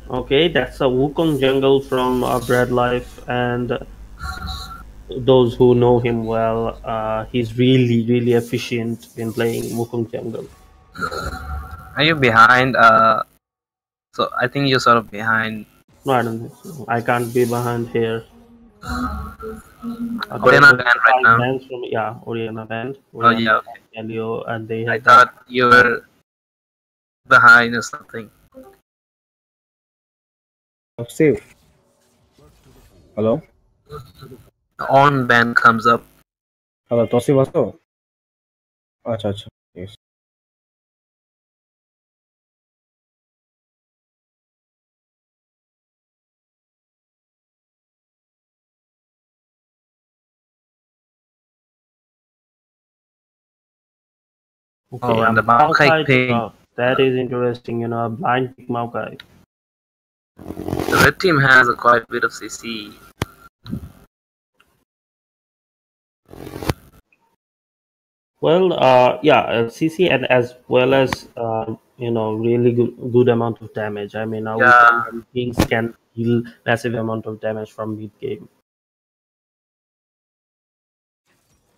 Okay, that's a Wukong jungle from Bread Life, and those who know him well, he's really efficient in playing Wukong jungle. Are you behind? So I think you're sort of behind. No, I don't think so. I can't be behind here. Oriana There's band right five now. bands from Oriana band, Oh Oriana, yeah, okay. Elio, and they I have that. thought you were behind or something. Steve. Hello? The on band comes up. Hello, Towsif aso? আচ্ছা আচ্ছা yes. Okay, Oh, and the Maokai pick. that is interesting. A blind pick Maokai. The red team has quite a bit of CC. Well, yeah, CC and as well as really good amount of damage. I mean, Yeah. Kings can deal massive amount of damage from mid game.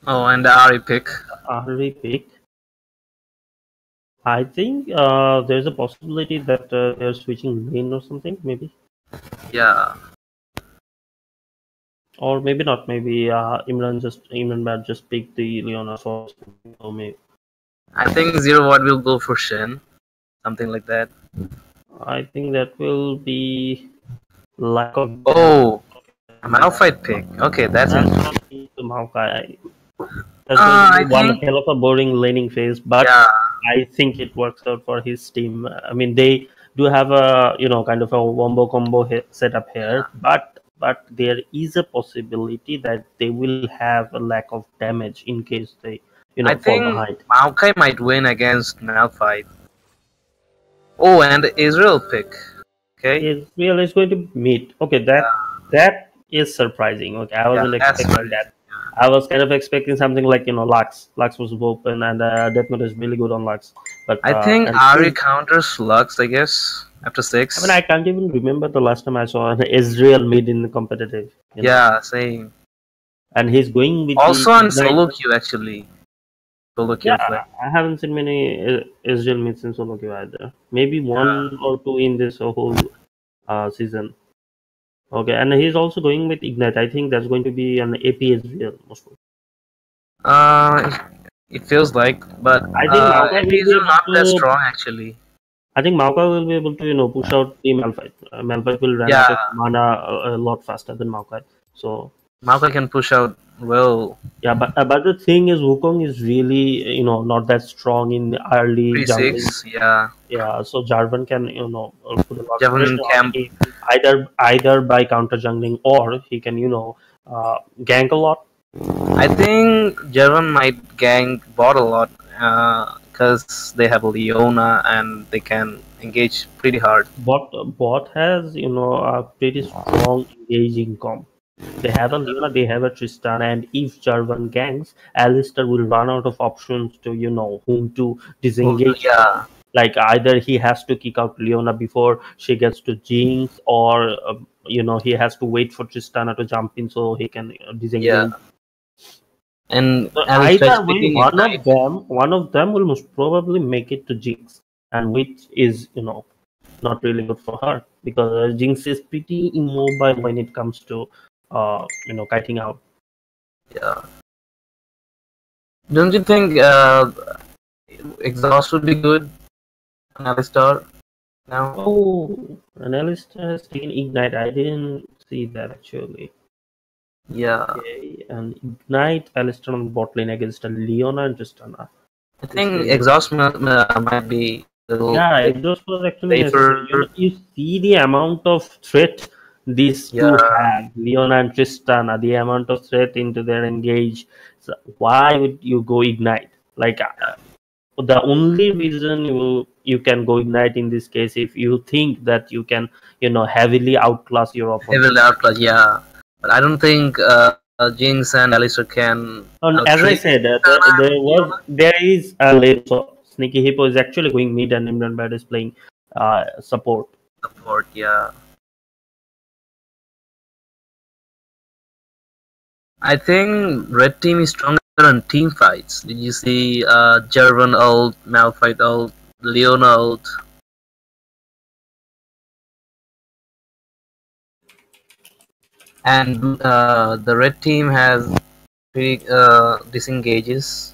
Oh, and the Ari pick. Ari pick. I think there's a possibility that they're switching lane or something, maybe. Yeah. Or maybe not. Maybe Imran Bad just picked the Leona for or maybe. I think Zero Watt will go for Shen. Something like that. I think that will be lack of. Oh, a Malphite pick. Okay, that's interesting. Maokai. That's going to be one hell of a boring laning phase, but yeah. I think it works out for his team. I mean, they do have a kind of a wombo combo setup here, but there is a possibility that they will have a lack of damage in case they I fall think behind. Maokai might win against Malphite. Oh, and the Israel pick. Okay. Israel is going to meet. Okay, that is surprising. Okay, I wasn't expecting that. I was kind of expecting something like Lux. Lux was open, and Death Note is really good on Lux. But I think Ari counters Lux, I guess, after 6. I mean, I can't even remember the last time I saw an Israel mid in the competitive. Yeah, same. And he's going with also on solo queue actually. Solo queue. Yeah, I haven't seen many Israel mids in solo queue either. Maybe one or two in this whole season. Okay, and he's also going with Ignite. I think that's going to be an AP Israel mostly. It feels like, but I think AP is not that strong actually. I think Maokai will be able to push out the Malphite. Malphite will run out of mana a lot faster than Maokai. So Maokai can push out well. Yeah, but the thing is, Wukong is really not that strong in the early jungle. Yeah. So Jarvan can put a lot of pressure on him, either by counter jungling or he can gank a lot. I think Jarvan might gank bot a lot because they have Leona and they can engage pretty hard. Bot has a pretty strong engaging comp. They have a Leona, they have a Tristan, and if Jarvan ganks, Alistar will run out of options to whom to disengage. Yeah. Like either he has to kick out Leona before she gets to Jinx, or he has to wait for Tristana to jump in so he can disengage. Yeah. And so either way, one of them will most probably make it to Jinx, and which is not really good for her because Jinx is pretty immobile when it comes to kiting out. Yeah. Don't you think exhaust would be good? An Alistar now? Oh, an Alistar has taken Ignite. I didn't see that actually. Yeah. Okay, and Ignite Alistar on bot lane against a Leona and Tristana. I think exhaust might be a little. Yeah, exhaust was actually necessary. You see the amount of threat these two have, Leona and Tristana, the amount of threat into their engage. So why would you go Ignite? Like the only reason you can go Ignite in this case if you think that you can heavily outclass your opponent. Heavily outclass, yeah. But I don't think Jinx and Alistar can. As I said, there is a lane. So Sneaky Hippo is actually going mid, and Imran Bad is playing support. support, yeah. I think red team is stronger on team fights. Did you see Jarvan ult, Malphite ult, Leona ult? And the red team has three disengages.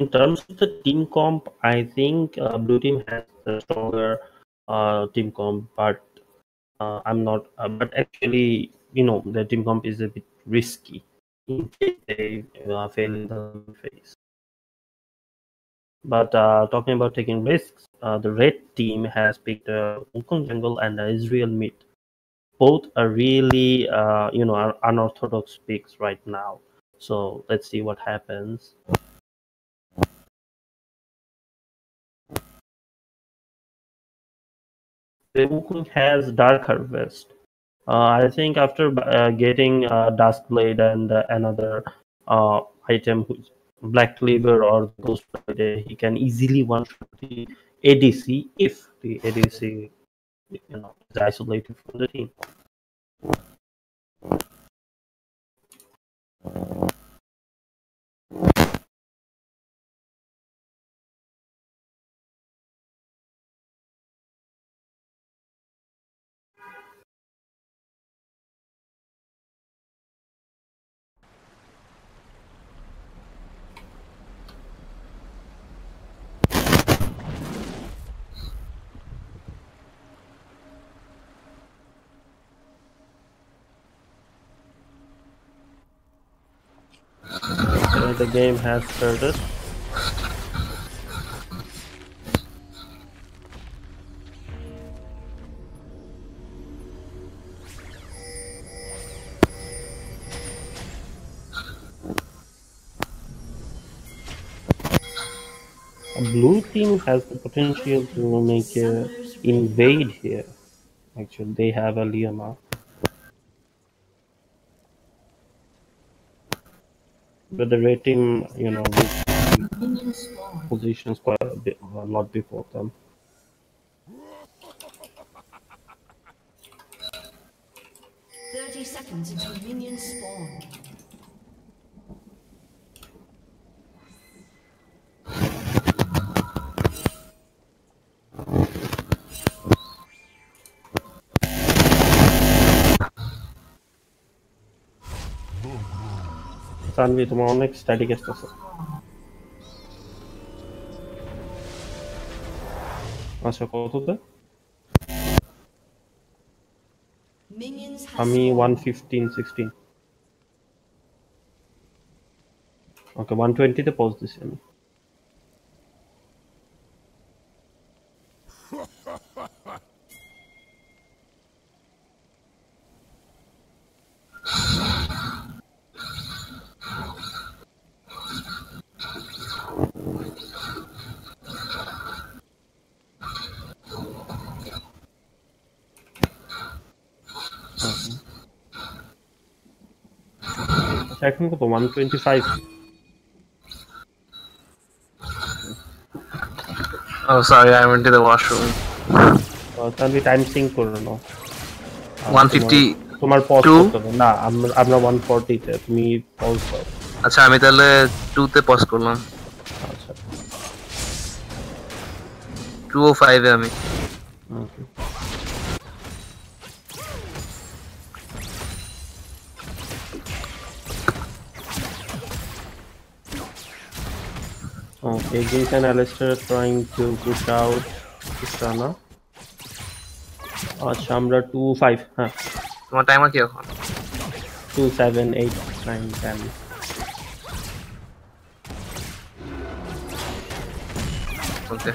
In terms of the team comp, I think blue team has the stronger team comp, but I'm not. But actually, the team comp is a bit risky in case they fail in the phase. But talking about taking risks, the red team has picked Wukong jungle and Israel mid. Both are really, are unorthodox picks right now. So let's see what happens. The Wukong has Dark Harvest. I think after getting Duskblade and another item, Black Cleaver or Ghost Blade, he can easily one-shot the ADC if the ADC is isolated from the team. The game has started. Blue team has the potential to make invade here. Actually, they have a Leona. But the red team, positions quite a bit, a lot before them. Seconds until minions spawn. Sanvi তোমার অনেক static আসতেছে। আচ্ছা কততে? আমি 115-16। ওকে 120 তে pause দিছি আমি। এখন কত 125? Oh, sorry, I went to the washroom. তাহলে টাইম সিঙ্ক করে নাও। 150 তোমার পজ করতে হবে না, আমরা 140 তে, তুমি পজ করো। আচ্ছা আমি তাহলে 2 তে পজ করলাম। আচ্ছা 205 এ আমি। Okay. Okay, Jinx and Alistair trying to push out Tristana. Shamra 2-5. Huh. One timer here. 2, 7, 8, 9, 10. Okay.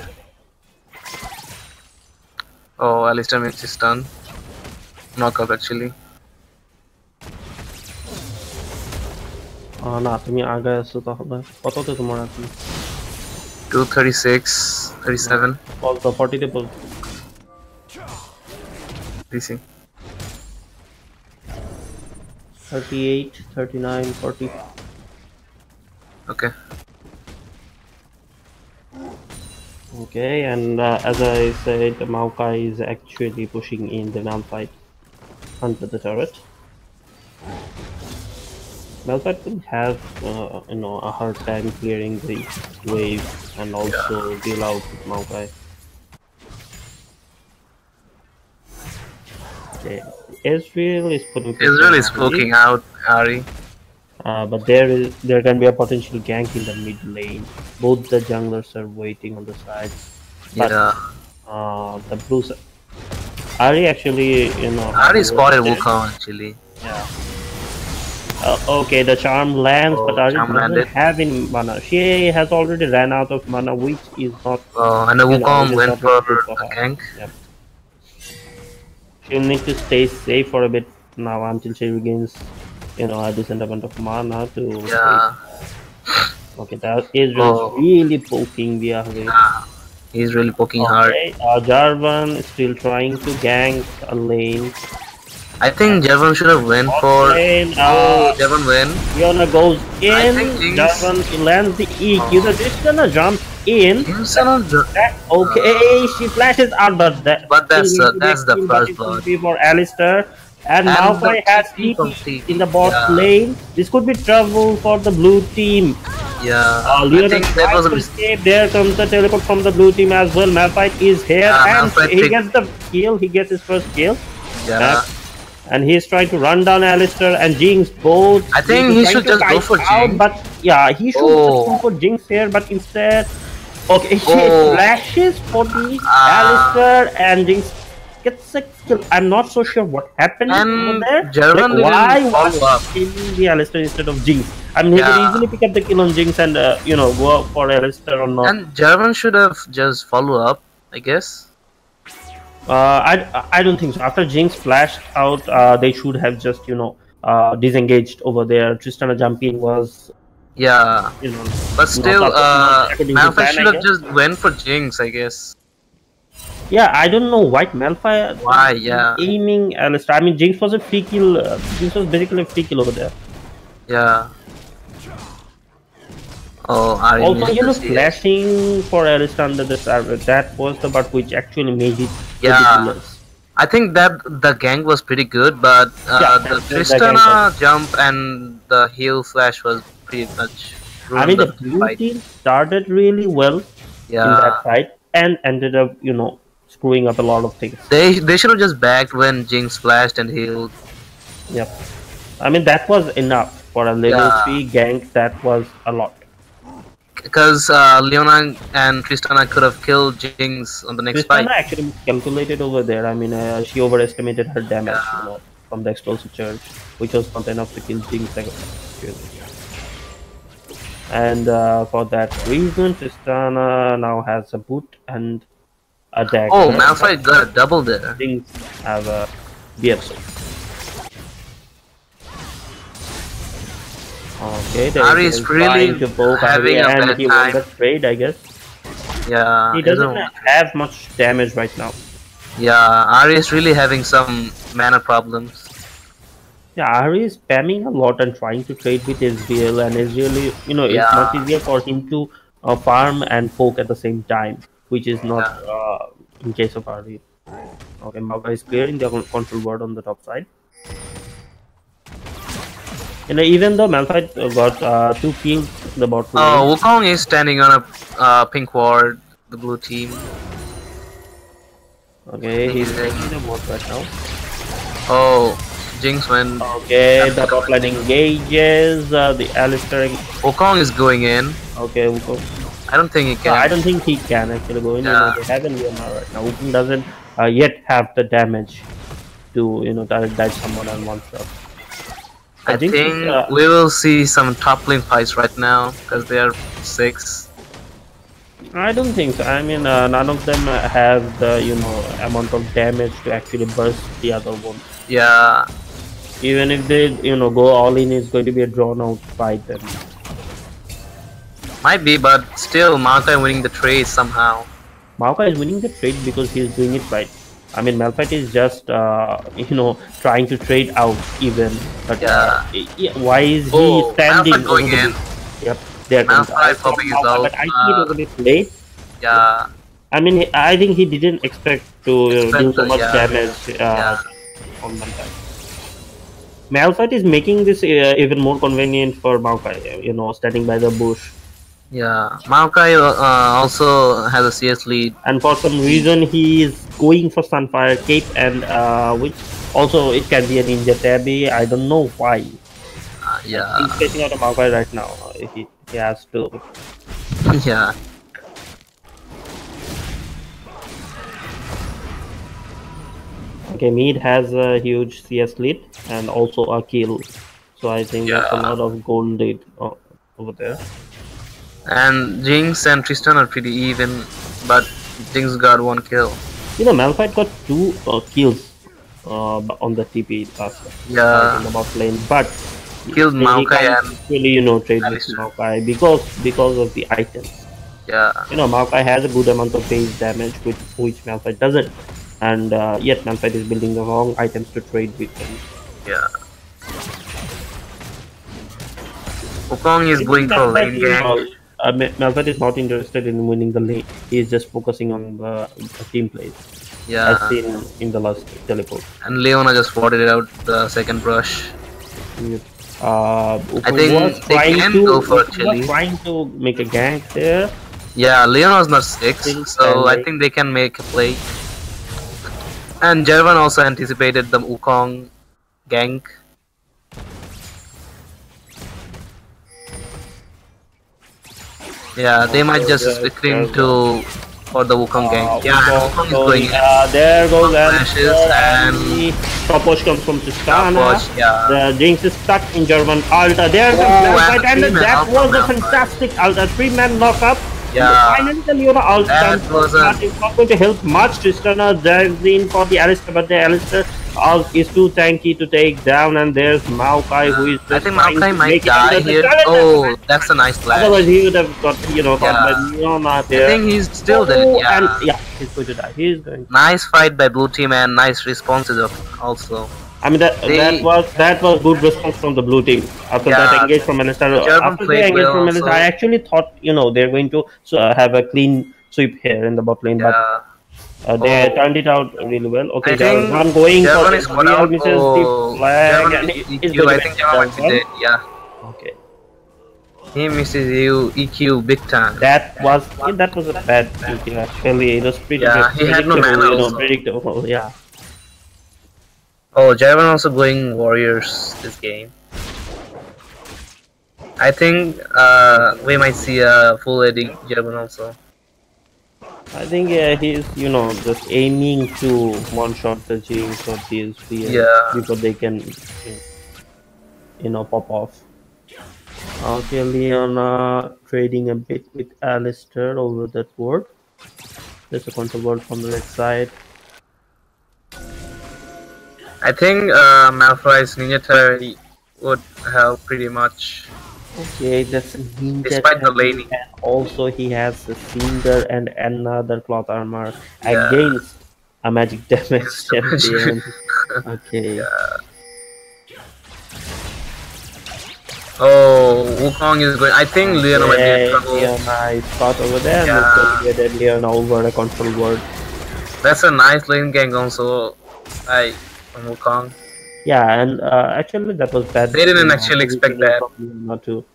Oh, Alistair makes his turn. Knockout actually. না তুমি আগে আসছো তাহলে কততে তোমার আছে 236, 37. বল তো 40 তে বল DC. 38, 39, 40. Okay. Okay, and as I said, Maokai is actually pushing in the Malphite onto the turret. Malphite will have, a hard time clearing the wave and also deal out with Maokai. Okay, Ezreal is putting. Israel is poking out Ari. But there can be a potential gank in the mid lane. Both the junglers are waiting on the sides. But, the blue side. Ari actually, Ari spotted Wukong actually. Yeah. Okay, the charm lands, but Ari doesn't have any mana. She has already ran out of mana, which is not. And the Wukong went for a gank. Yep. She'll need to stay safe for a bit now until she regains, a decent amount of mana to. Okay, that is really poking the Ari. He's really poking hard. Jarvan is still trying to gank a lane. I think Jarvan should have went for. Jarvan went. Fiona goes in. Jarvan lands the EQ. The Tristana jumps in. Okay, she flashes out, but that's the first blood. For Alistair. And Malphite has TP in the bot lane. This could be trouble for the blue team. I think that was a escape. There comes the teleport from the blue team as well. Malphite is here and he gets the kill. He gets his first kill. And he's trying to run down Alistair and Jinx both. I think he should just go for Jinx. But yeah, he should just go for Jinx here. But instead, okay, he flashes for the Alistair and Jinx gets a kill. I'm not so sure what happened over there. Jarvan why was killing the Alistair instead of Jinx? I mean, he can easily pick up the kill on Jinx and go up for Alistair or not. And Jarvan should have just follow up, I guess. I don't think so. After Jinx flashed out, they should have just disengaged over there. Tristana jumping was. But still, Malphite should have just went for Jinx, I guess. Yeah, I don't know why Malphite. Why? Aiming Alistair. I mean, Jinx was a free kill. Jinx was basically a free kill over there. Also, flashing for Alistair under the server, that was the part which actually made it ridiculous. I think that the gank was pretty good, but the Tristana jump and the heal flash was pretty much. I mean, the blue team started really well in that fight and ended up, screwing up a lot of things. They should have just backed when Jinx flashed and healed. Yep. I mean, that was enough for a level 3 gank. That was a lot. Because Leona and Tristana could have killed Jinx on the next fight. Tristana actually calculated over there. I mean, she overestimated her damage from the explosive charge, which was not enough to kill Jinx. And for that reason, Tristana now has a boot and a dagger. Oh, Malphite got a double there. Jinx have a BFC. Okay, Ari is really having a bad he won the trade, I guess. He doesn't have much damage right now. Ari is really having some mana problems. Ari is spamming a lot and trying to trade with Ezreal, and Ezreal, it's much easier for him to farm and poke at the same time, which is not in case of Ari. Okay, Maga is clearing the control board on the top side. Even though Malphite got 2 kills in the bot lane. Wukong is standing on a pink ward, the blue team. Okay, he's making the bot right now. Oh, Jinx went. Okay, the top line engages. The Alistair. Wukong is going in. Okay, Wukong. I don't think he can. I don't think he can actually go in. Yeah. They haven't Leona right now. Wukong doesn't yet have the damage to dodge someone on one shot. I think we will see some top lane fights right now because they are 6. I don't think so. I mean, none of them have the amount of damage to actually burst the other one. Yeah. Even if they go all in, it's going to be a drawn out fight then. Might be, but still, Maokai winning the trade somehow. Maokai is winning the trade because he's doing it right. I mean, Malphite is just trying to trade out even. But why is he standing Malphite going in? Yep, they're Malphite popping his out. But I think it was a bit late. Yeah. I mean, I think he didn't expect to do so much damage on Malphite. Malphite is making this even more convenient for Maokai, standing by the bush. Yeah, Maokai also has a CS lead. And for some reason, he is going for Sunfire Cape, and which also it can be a Ninja Tabby. I don't know why. Yeah. He's facing out a Maokai right now. He has to. Yeah. Okay, Mead has a huge CS lead and also a kill. So I think that's a lot of gold lead over there. And Jinx and Tristan are pretty even, but Jinx got 1 kill. Malphite got 2 kills on the TP last in the bot lane, but killed Maokai and really trade with Maokai because of the items. Yeah. Maokai has a good amount of base damage, which Malphite doesn't, and yet Malphite is building the wrong items to trade with them. Yeah. Wukong is going for lane gang. Malphite is not interested in winning the lane. He is just focusing on the team plays. Yeah. As seen in the last teleport. And Leona just warded out the second brush. I think they can go for Chili. Was trying to make a gank there. Yeah, Leona's not 6, so I think they can make a play. And Jarvan also anticipated the Wukong gank. Yeah, they might just cling to for the Wukong gank. Yeah, Wukong is going in. There goes and top push comes from Tristana. Yeah. The Jinx is stuck in German Alta. There's and that was a fantastic Alta. 3-man knockup. Yeah. Finally, the Leona ult is not going to help much. Tristana dives in for the Alistair, but the Alistair ult is too tanky to take down, and there's Maokai who is. I think Maokai might die here. Oh, that's a nice flash. Otherwise, he would have got caught by Leona there. I think he's still dead. Yeah. And he's going to die. He's going. Nice fight by blue team and nice responses also. I mean that was good response from the blue team after that engage from Alistair. After they engage from Alistair, I actually thought they're going to have a clean sweep here in the bot lane, but they turned it out really well. Okay, there's one going for this real misses the flag, and he's going to dead. Yeah. Okay. He misses you EQ big time. That was a bad EQ actually. It was pretty. Yeah, he had no mana. Predictable. Yeah. Oh, Jarvan also going Warriors this game. I think we might see a full AD Jarvan also. I think he's just aiming to one-shot the Jinx or TSP before they can pop off. Okay, Leona trading a bit with Alistair over that ward. There's a control ward from the left side. I think Malphite's Ninja Terry would help pretty much. Okay, that's a Ninja despite the laning. And also he has a Cinder and another cloth armor against a magic damage champion. Okay. Oh, Wukong is going. I think Leona might be in trouble. Leona is caught over there. And let's get Leona over a control ward. That's a nice lane gang also. From Wukong. Yeah, and actually that was bad. They didn't actually expect that. Not to.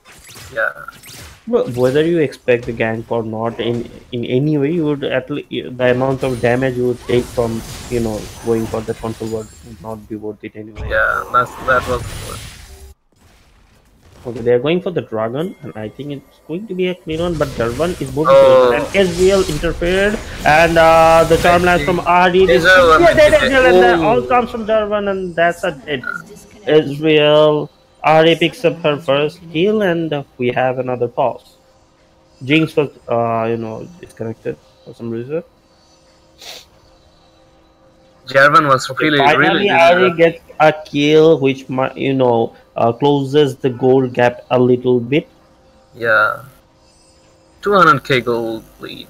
Yeah. Well, whether you expect the gank or not, in any way, you would at least the amount of damage you would take from going for the control word would not be worth it anyway. Yeah, that was good. Okay, they are going for the dragon, and I think it's going to be a clean one. But Jarvan is moving to it, and Ezreal interfered, and the charm lands from Ahri. And that all comes from Jarvan, and that's a dead. Is disconnected. Ezreal, Ahri picks up her first kill, and we have another pause. Jinx was, disconnected for some reason. Jarvan was really Finally, Ahri gets a kill, which closes the gold gap a little bit. Yeah, 200k gold lead.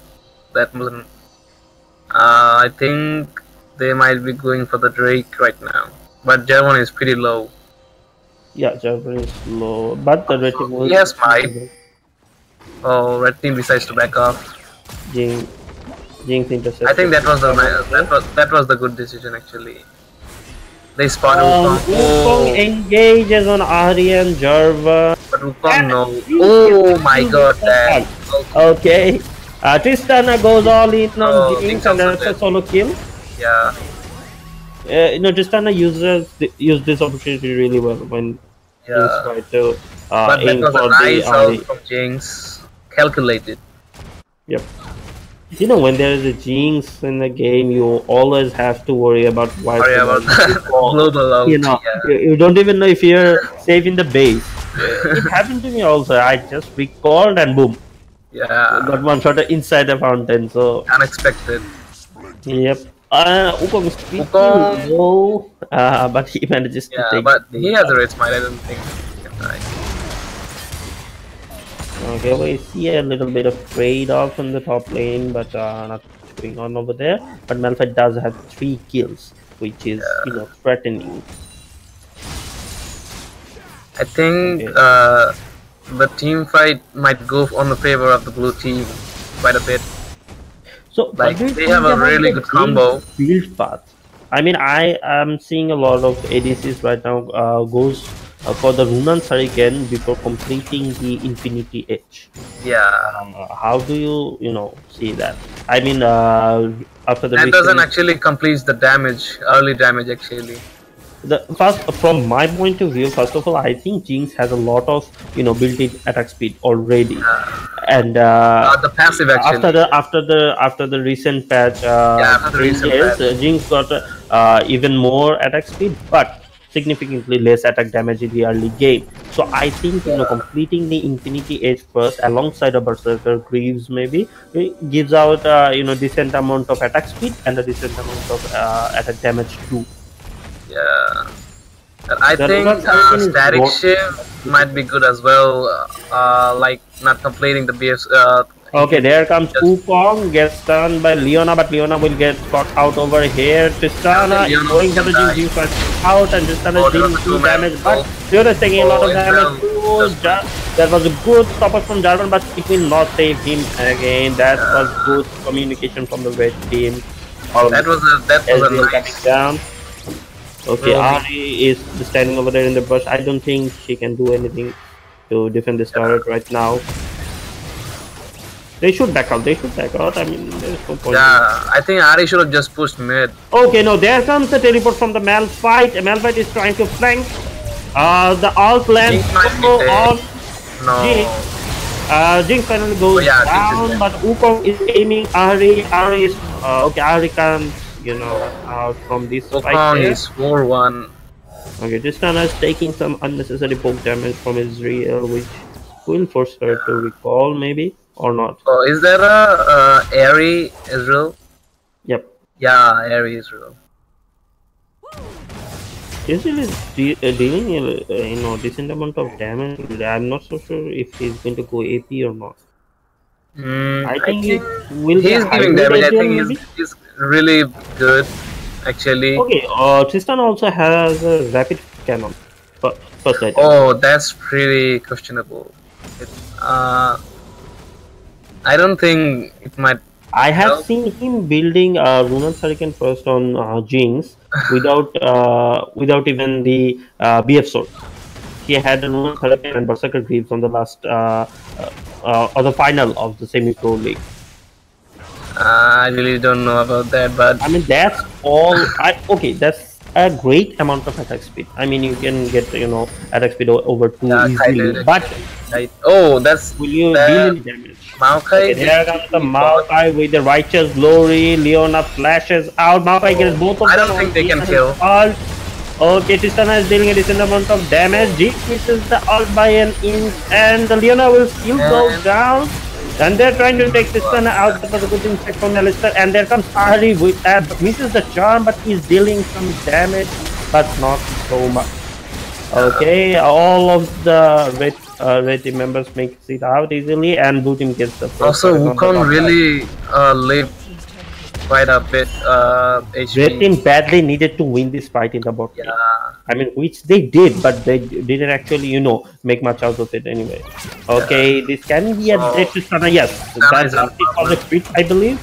That wasn't. I think they might be going for the Drake right now, but Jarvan is pretty low. Yeah, Jarvan is low, but the red team He has might. Oh, red team decides to back off. Jinx intercept. I think that was the good decision actually. They spawned Wukong. Wukong engages on Ahri and Jarvan. But Wukong no. Oh my god, that. Okay. Tristana goes all in on Jinx and that's a solo kill. Yeah. Tristana used this opportunity really well when Jinx tried to but that aim was for a nice the Ahri. out from Jinx. Calculated. Yep. When there is a Jinx in the game, you always have to worry about global out. You don't even know if you're safe in the base. It happened to me also. I just recalled and boom. Yeah. Got one shot inside the fountain. So unexpected. Yep. Wukong is pretty low, but he manages to take. But he has a red smite. I don't think he can die. Okay, we see a little bit of trade-off in the top lane, but not going on over there. But Malphite does have 3 kills, which is threatening. I think the team fight might go on the favor of the blue team quite a bit. So they have a really good combo. Build path. I mean, I am seeing a lot of ADCs right now goes for the Runan's Hurricane before completing the Infinity Edge. Yeah. How do you see that? I mean, after the that doesn't actually complete the damage, early damage actually. From my point of view, first of all, I think Jinx has a lot of built-in attack speed already, and the passive actually. After the recent patch, Jinx got even more attack speed, but significantly less attack damage in the early game. So I think completing the Infinity Edge first alongside a Berserker Greaves maybe gives out decent amount of attack speed and a decent amount of attack damage too. Yeah, I think Static Shift might be good as well, like not completing the BS. Okay, there comes Wukong, gets stunned by Leona, but Leona will get caught out over here. Tristana is going for the Jinx out, and Tristana is dealing 2 damage, but Leona is taking a lot of damage too. That was a good stopper from Jarvan, but it will not save him again. That was good communication from the red team. That was a nice down. Okay, Ahri is standing over there in the bush. I don't think she can do anything to defend this turret right now. They should back out. I mean, there's no point. Yeah, I think Ahri should have just pushed mid. Okay, no, there comes the teleport from the Malphite. Malphite is trying to flank. The alt lands on Jinx. Jinx finally goes down, but Wukong is aiming Ahri. Ahri is Ahri can't out from this fight. Is 4-1. Okay, Tristana is taking some unnecessary poke damage from Ezreal, which will force her to recall maybe or not. Oh, is there a Airy Ezreal? Yep. Yeah, Airy Ezreal. Ezreal is dealing decent amount of damage. I'm not so sure if he's going to go AP or not. I think he's giving damage. I think he's really good, actually. Okay, Tristan also has a rapid cannon. First item. Oh, that's pretty questionable. I don't think it might. I have seen him building Runan's Hurricane first on Jinx without even the BF sword. He had a Runan's Hurricane and Berserker Greaves on the last or the final of the semi-pro league. I really don't know about that, but I mean, that's all. Okay, that's a great amount of attack speed. I mean, you can get attack speed over 2 easily. But oh, that's will you deal any damage? Maokai. Okay, there comes the Maokai with the righteous glory. Leona flashes out. Maokai gets both of them. I don't think they can kill. Ult. Okay, Tristana is dealing a decent amount of damage. Jinx misses the ult by an inch, and the Leona will still go down. And they're trying to take Tristana out, but a good insect from Alistair. And there comes Ahri with misses the charm, but he's dealing some damage, but not so much. Okay, all of the red team members make it out easily, and blue team gets the first. Also, Wukong really lived quite a bit HP. Red team badly needed to win this fight in the bot lane. I mean, which they did, but they didn't actually, make much out of it anyway. Okay, this can be a dead Tristana. Yes, that's something for the crit, I believe.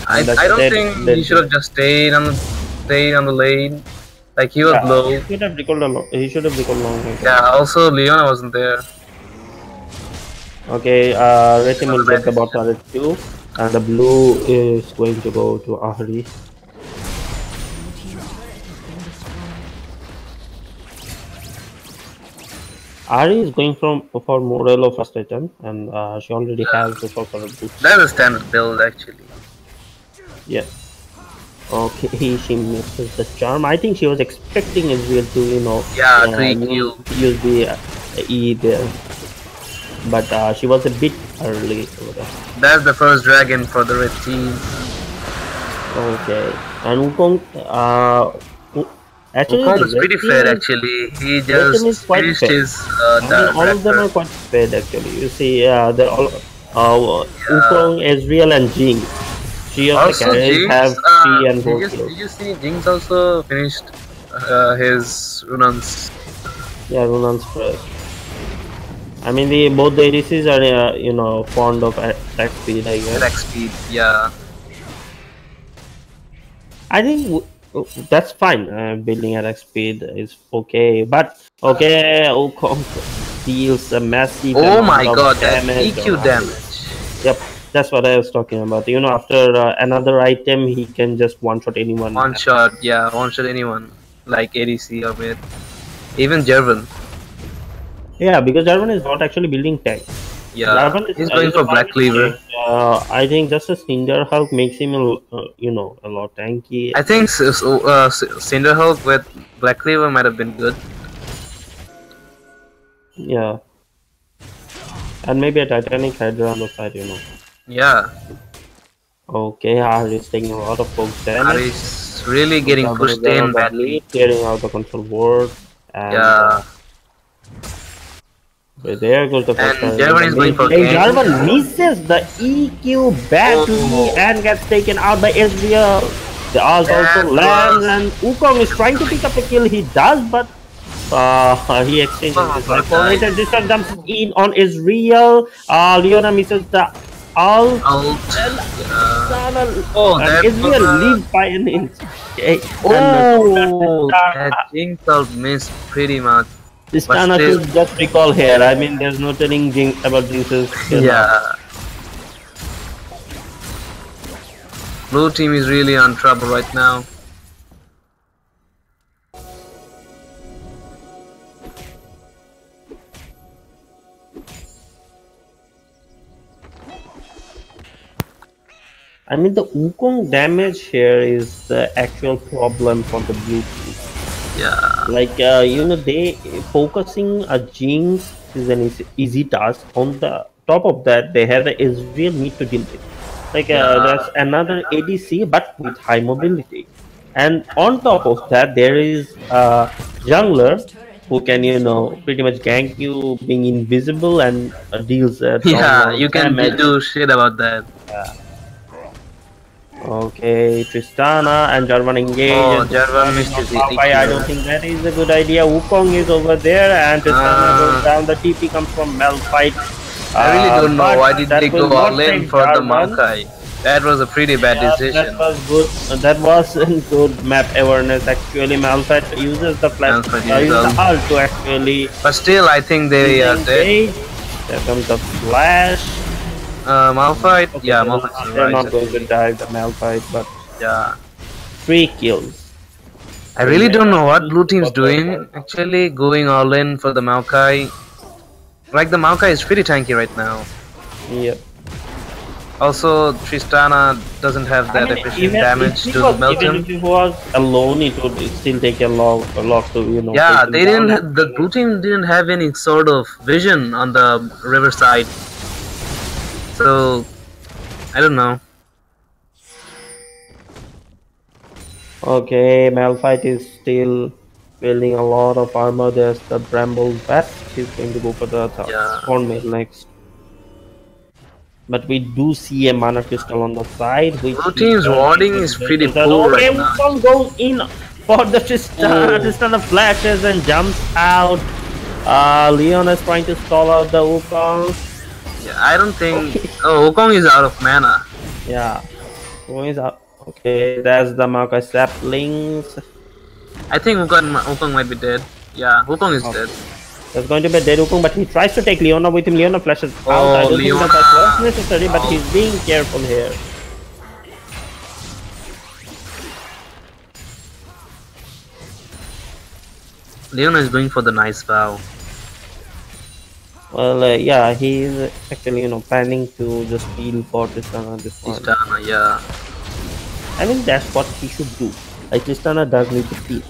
I don't think he should have just stayed on the lane. Like, he was low. He should have recalled long. Yeah, also Leona wasn't there. Okay, red team will get the bot turret too. And the blue is going to go to Ahri. Ahri is going for Morello first item, and she already has the sorcerer boots. That's a standard build, actually. Yeah. Okay, she misses the charm. I think she was expecting Israel to, use the E there. But she was a bit early over there. That's the first dragon for the red team. Okay, and Wukong, actually, Wukong is pretty fair. Actually, he just finished his. All of them are quite fair. Actually, you see, they're all Wukong, Ezreal, and Jinx. Three of the carriers have 3 and 4 kills. Did you see Jinx also finished his Runans? Yeah, Runans first. I mean, both the ADCs are, fond of attack speed, I guess. Attack speed, yeah. I think that's fine. Building attack speed is okay, but Wukong deals a massive amount of damage. That EQ damage. Yep, that's what I was talking about. After another item, he can just one-shot anyone. One-shot anyone, like ADC or mid. Even Jarvan. Yeah, because Jarvan is not actually building tech. Yeah, he's going for Black Cleaver. I think just a Cinder Hulk makes him a lot tanky. I think Cinder Hulk with Black Cleaver might have been good. Yeah. And maybe a Titanic Hydra on the side, Yeah. Okay, Ahri is taking a lot of folks damage. Ahri is really getting pushed in badly. Clearing out the control board. And, yeah. There goes the first. And Jarvan is going for Jarvan misses the EQ badly and gets taken out by Ezreal. The ult also lands, and Wukong is trying to pick up a kill. He does, but he exchanges his life for it. And this one dumps in on Ezreal. Leona misses the ult. And Ezreal leaves by an inch. Okay. That Jinx ult missed pretty much. Tristana should just recall here. I mean, there's no telling Jinx about Jinx's skill. Yeah. Blue team is really on trouble right now. I mean, the Wukong damage here is the actual problem for the blue team. Yeah. Like, they focusing a Jinx is an easy task. On the top of that, they have the Ezreal need to deal with. Like, there's another ADC, but with high mobility. And on top of that, there is a jungler who can, pretty much gank you being invisible and deals you can do shit about that. Yeah. Okay, Tristana and Jarvan engage. Oh, Jarvan missed his EQ. I don't think that is a good idea. Wukong is over there, and Tristana goes down. The TP comes from Malphite. I really don't know why did they go all in for the Maokai. That was a pretty bad decision. That was good. That wasn't good map awareness. Actually, Malphite uses the flash, uses the ult to actually. But still, I think they are dead. There comes the flash. Malphite. Okay, Yeah, Malphite. they're not going to dive the Malphite, but Yeah. 3 kills. I really don't know what blue team's doing. Actually, going all in for the Maokai. Like the Maokai is pretty tanky right now. Yep. Also, Tristana doesn't have that efficient damage to melt even him. if he was alone, it would still take a lot to Yeah, take him they down. didn't. The blue team didn't have any sort of vision on the riverside. So, I don't know. Okay, Malphite is still building a lot of armor. There's the Bramble Vest. He's going to go for the Thornmail next. But we do see a mana crystal on the side. Which Blue team's warding is pretty poor okay, right now. Wukong goes in for the Tristana. Tristana flashes and jumps out. Leon is trying to stall out the Wukong. Yeah, I don't think. Oh, Wukong is out of mana. Yeah, Wukong is out. Okay, that's the Maokai saplings. I think Wukong might be dead. Yeah, Wukong is dead. There's going to be a dead Wukong, but he tries to take Leona with him. Leona flashes out. I don't think that was necessary, but he's being careful here. Leona is going for the nice bow. Well, yeah, he is actually, planning to just heal for Tristana this one. Tristana, yeah. I mean, that's what he should do. Like, Tristana does need to heal.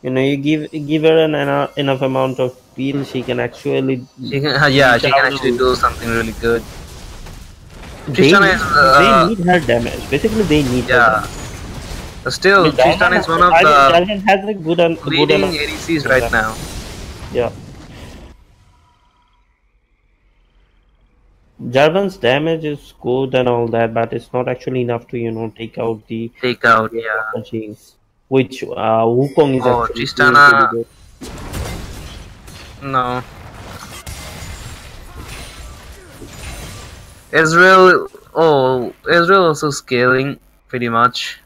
You give her enough amount of heal, she can actually. She can actually do something really good. They Tristana need her damage. Basically, they need her damage. But still, Tristana is one of the Jarvan has a good leading ADCs right now. Yeah. Jarvan's damage is good and all that, but it's not actually enough to take out the Jinx. Which Wukong is actually Tristana. pretty good. No. Ezreal also scaling pretty much.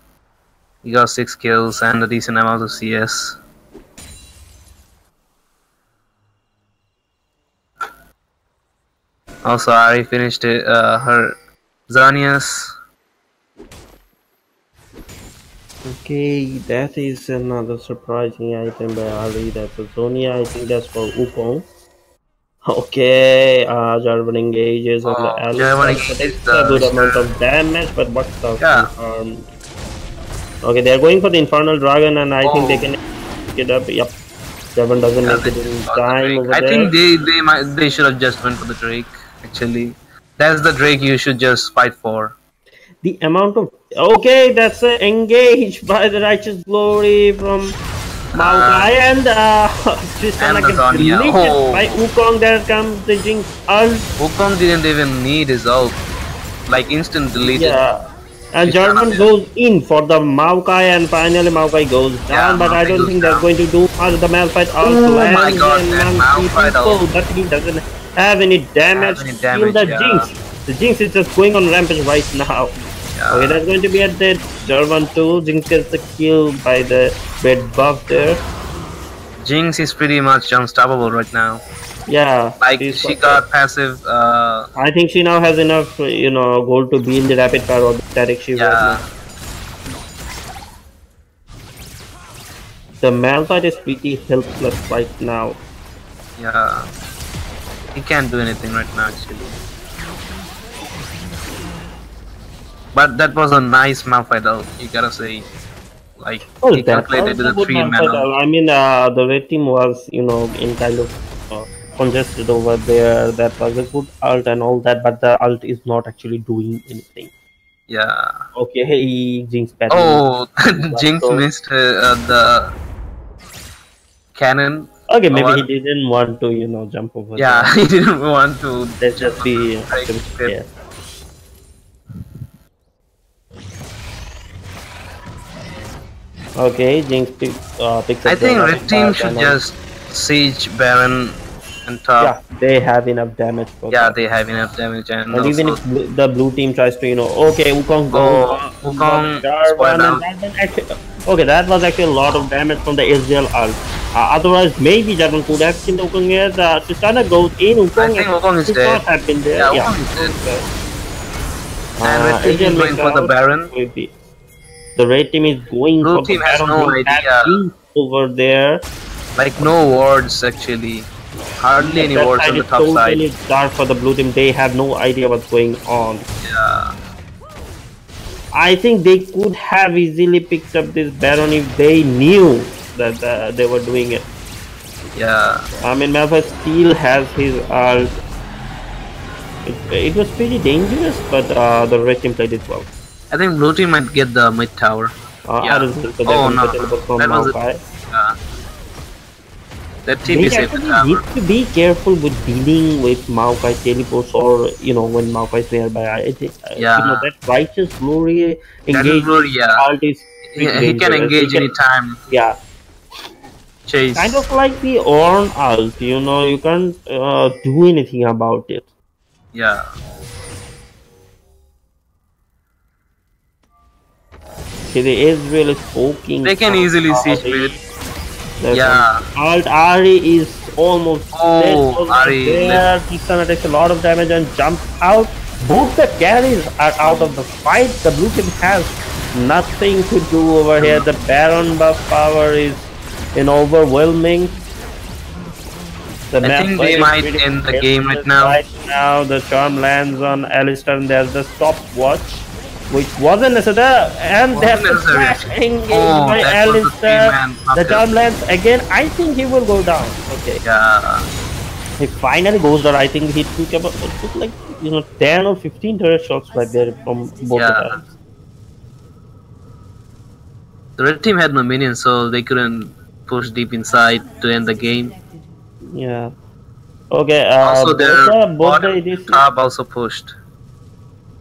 He got 6 kills and a decent amount of CS. Also, Ari finished her Xanias. Okay, that is another surprising item by Ali. That's a Zonia. I think that's for Wukong. Okay, Jarvan engages on the Ali. Jarvan engages a good amount of damage, but what's the Okay, they're going for the Infernal Dragon, and I think they can get up. Yep, Jarvan doesn't make it in time over I there. think they should have just went for the Drake. Actually, that's the Drake you should just fight for. The amount of that's engaged by the Righteous Glory from Maokai and Tristana gets deleted by Wukong. There comes the Jinx ult. Wukong didn't even need his ult, like instant deleted. Yeah, and Jarvan goes in for the Maokai, and finally Maokai goes down. But I don't think they're going to do much. The Malphite ult lands and Malphite, but he doesn't have any damage. Kill the Jinx. The Jinx is just going on rampage right now. Yeah. Okay, that's going to be a dead Jarvan too. Jinx gets the kill by the red buff there. Jinx is pretty much unstoppable right now. Yeah. Like she got passive. I think she now has enough, gold to be in the rapid fire or the static shield right now. The Malphite is pretty helpless right now. Yeah. He can't do anything right now actually. But that was a nice Malphite ult, you gotta say. Like, he calculated with a 3-mana. I mean, the red team was, in kind of congested over there. That was a good ult and all that, but the ult is not actually doing anything. Yeah. Okay, hey, Jinx. Oh, Jinx missed the cannon. Okay, maybe he didn't want to, jump over there. Yeah, he didn't want to. Let's just be yeah. Okay, Jinx picks up. I think red team should just siege Baron and top. Yeah, they have enough damage for that. They have enough damage and even if the blue team tries to, okay, Wukong goes. Wukong okay, that was actually a lot of damage from the Ezreal ult. Otherwise, maybe Jarvan could have seen the Wukong here. The Tristana goes in. I think Wukong is should dead. not have been there. Yeah, Wukong is dead. And red team is going for the Baron. The red team is going Blue for team the has Baron. no idea. Over there. Like no wards actually. Hardly any wards on the top side. It's dark for the blue team. They have no idea what's going on. Yeah. I think they could have easily picked up this Baron if they knew that they were doing it. Yeah. I mean, Malphite still has his ult. It was pretty dangerous, but the red team played it well. I think blue team might get the mid tower. I don't think so. Oh no, that was it. That team is safe. Need to be careful with dealing with Maokai teleports, or when Maokai is nearby. That righteous glory engage. He can engage anytime. Yeah. Chase. Kind of like the Ornn ult. You can't do anything about it. Yeah. Okay, the Ezreal is poking. They can easily siege with. Yeah. Alt Ari is almost dead. Ari there. Tristana takes a lot of damage and jumps out. Both the carries are out of the fight. The blue team has nothing to do over here. The Baron buff power is overwhelming. I think they might end the game right now. Right now, the charm lands on Alistar, and there's the stopwatch, which wasn't necessary, and there's the flash engaged by Alistar. The charm lands again. I think he will go down. Okay. Yeah. He finally goes down. I think he took like 10 or 15 turret shots right there from both sides. The red team had no minions, so they couldn't push deep inside to end the game. Yeah. Okay. Also, their top also pushed.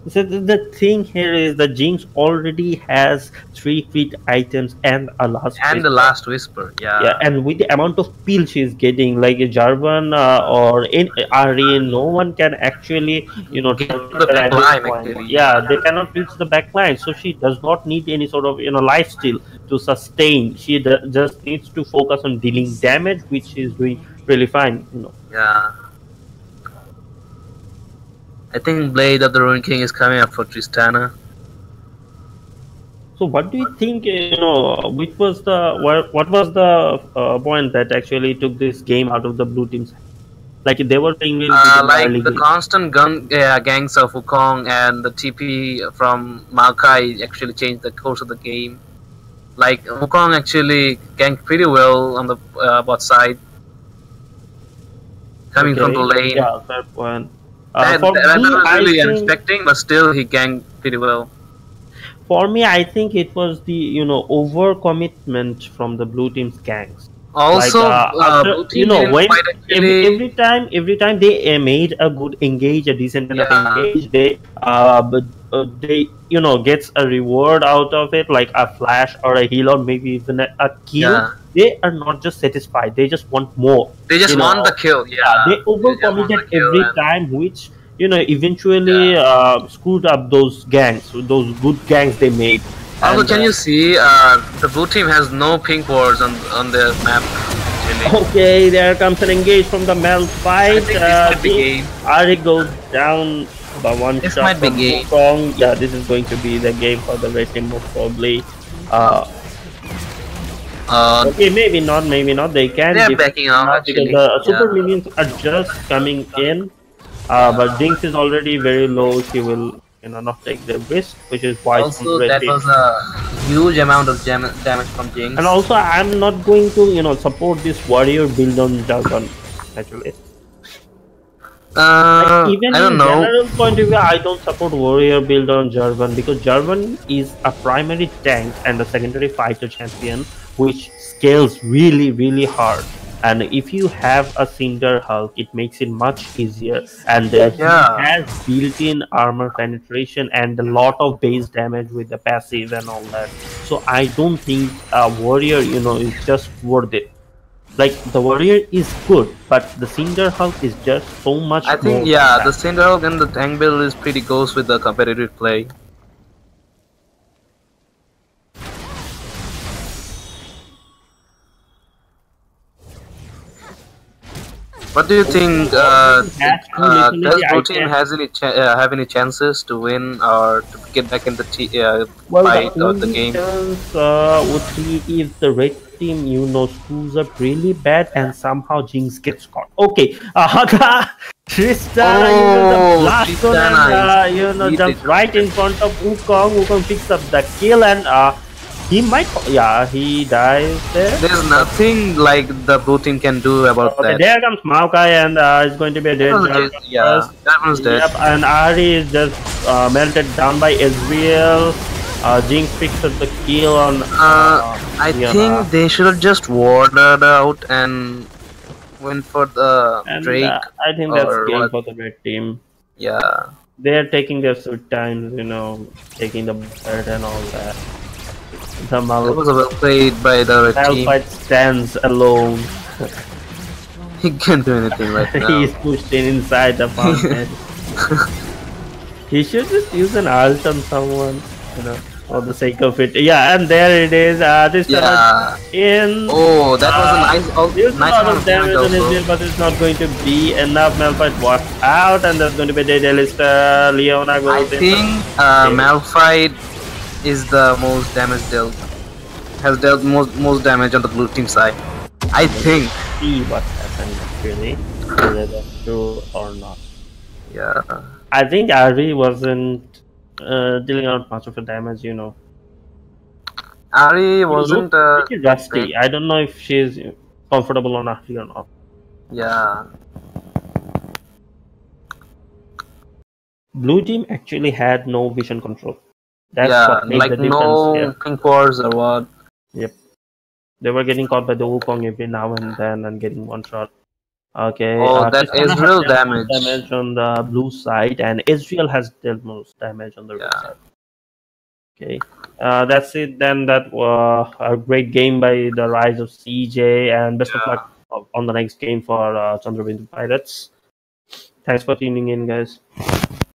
So the thing here is that Jinx already has 3 feet items and a last and the last whisper. Yeah, and with the amount of peel she's getting, like a Jarvan or in Ari, no one can actually get the back line actually. Yeah, they cannot reach the back line, so she does not need any sort of lifesteal to sustain. She just needs to focus on dealing damage, which she's doing really fine. Yeah. I think Blade of the Ruined King is coming up for Tristana. So what do you think, what was the point that actually took this game out of the blue team's? Like they were playing really like the constant gangs of Wukong and the TP from Maokai actually changed the course of the game. Like Wukong actually ganked pretty well on the bot side. Coming from the lane. Yeah, fair point. That was really unexpected, but still he ganked pretty well. For me, I think it was the overcommitment from the blue team's gangs. Also, like, every time they made a good engage, a decent enough engage, they gets a reward out of it, like a flash or a heal or maybe even a kill. Yeah. They are not just satisfied; they just want more. They just want the kill. Yeah. They overcommitted every time, which eventually screwed up those gangs, those good gangs they made. Also, can you see the blue team has no pink wards on their map? Actually. Okay, there comes an engage from the Mel fight. Ari goes down by one this shot. Might be game. Wukong. Yeah, this is going to be the game for the red team most probably. Okay, maybe not. They can. They're backing out because the super minions are just coming in. But Jinx is already very low. She will not take the risk, which is why. Also, that was a huge amount of damage from Jinx. And also, I'm not going to support this warrior build on Jarvan actually. Even I don't know. General point of view, I don't support warrior build on Jarvan because Jarvan is a primary tank and a secondary fighter champion, which scales really hard. And if you have a Cinder Hulk, it makes it much easier. And he has built-in armor penetration and a lot of base damage with the passive and all that. So I don't think a warrior, is just worth it. Like the warrior is good, but the Cinder Hulk is just so much. I think the Cinder Hulk and the tank build is pretty goes with the competitive play. What do you think? Does blue team has any have any chances to win or to get back in the fight or the game? Chance would be if the red team, screws up really bad and somehow Jinx gets caught. Okay, Trista, the blast one and jumps right in front of Wukong. Wukong picks up the kill and he might, he dies there. There's nothing like the blue team can do about that. There comes Maokai and it's going to be a dead. That one's dead. Yep, and Ari is just melted down by Ezreal. Jinx picks up the kill on. I think they should have just warded out and went for the Drake. I think that's game for the red team. Yeah. They're taking their sweet time, taking the bird and all that. That was well played by the red team. Malphite stands alone. He can't do anything right now. He's pushed inside the fountain. He should just use an ult on someone, for the sake of it. Yeah, and there it is. This time in. Oh, that was a nice. Nice amount of damage on Israel, but it's not going to be enough. Malphite walks out, and there's going to be dead Alistair. Leona goes in. I think Malphite is the most damage dealt. Has dealt most damage on the blue team side. I think. See what's happened actually, whether that's true or not. Yeah. I think Ari wasn't dealing out much of a damage, Ari wasn't pretty rusty. I don't know if she's comfortable on Ari or not. Yeah. Blue team actually had no vision control. That's what made like the difference. No pink wars or what? Yep. They were getting caught by the Wukong every now and then and getting one shot. Okay. Oh, that Ezreal damage. Damage on the blue side, and Ezreal has dealt most damage on the red side. Okay. That's it then. That was a great game by the Rise of CJ, and best of luck on the next game for Chandrabindu Pirates. Thanks for tuning in, guys.